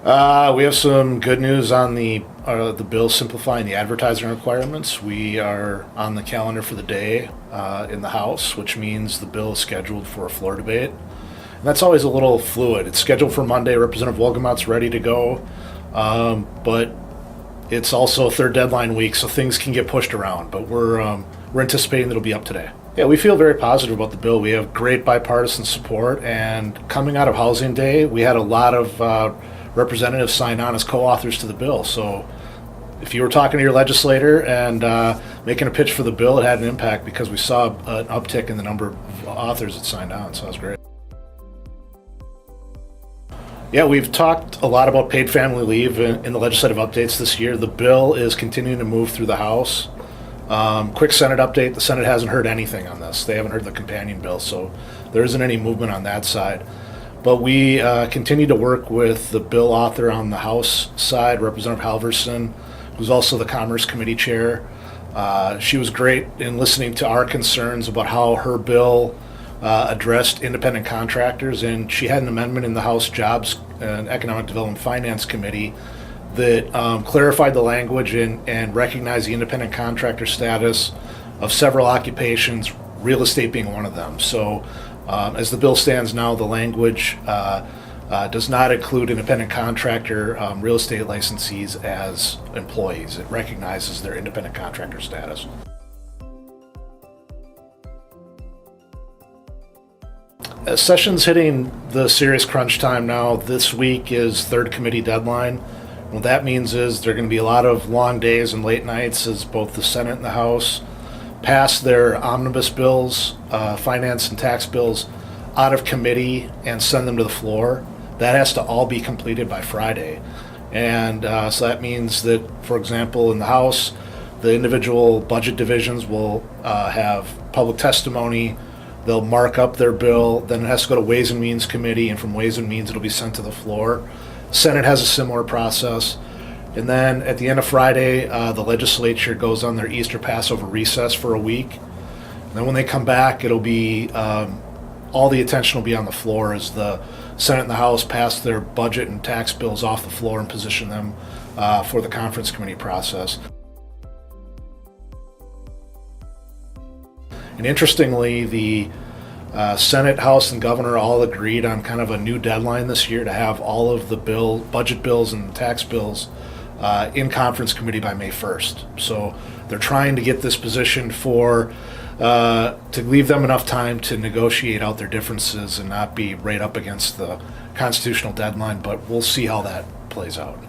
We have some good news on the bill simplifying the advertising requirements. We are on the calendar for the day in the House, which means the bill is scheduled for a floor debate. And that's always a little fluid. It's scheduled for Monday. Representative Wolgamott's ready to go, but it's also third deadline week, so things can get pushed around. But we're anticipating that it'll be up today. Yeah, we feel very positive about the bill. We have great bipartisan support, and coming out of Housing Day, we had a lot of representatives sign on as co-authors to the bill. So if you were talking to your legislator and making a pitch for the bill, it had an impact because we saw an uptick in the number of authors that signed on, so that was great. Yeah, we've talked a lot about paid family leave in the legislative updates this year. The bill is continuing to move through the House. Quick Senate update, the Senate hasn't heard anything on this. They haven't heard the companion bill, so there isn't any movement on that side. But we continue to work with the bill author on the House side, Representative Halverson, who's also the Commerce Committee chair. She was great in listening to our concerns about how her bill addressed independent contractors, and she had an amendment in the House Jobs and Economic Development Finance Committee that clarified the language and recognized the independent contractor status of several occupations, real estate being one of them. So as the bill stands now, the language does not include independent contractor real estate licensees as employees. It recognizes their independent contractor status. Session's hitting the serious crunch time now. This week is third committee deadline. What that means is there are going to be a lot of long days and late nights as both the Senate and the House pass their omnibus bills, finance and tax bills, out of committee and send them to the floor. That has to all be completed by Friday. And so that means that, for example, in the House, the individual budget divisions will have public testimony. They'll mark up their bill, then it has to go to Ways and Means Committee, and from Ways and Means it'll be sent to the floor. Senate has a similar process. And then at the end of Friday, the legislature goes on their Easter Passover recess for a week. And then when they come back, it'll be, all the attention will be on the floor as the Senate and the House pass their budget and tax bills off the floor and position them for the conference committee process. And interestingly, the Senate, House, and Governor all agreed on kind of a new deadline this year to have all of the budget bills and tax bills in conference committee by May 1st. So they're trying to get this position to leave them enough time to negotiate out their differences and not be right up against the constitutional deadline, but we'll see how that plays out.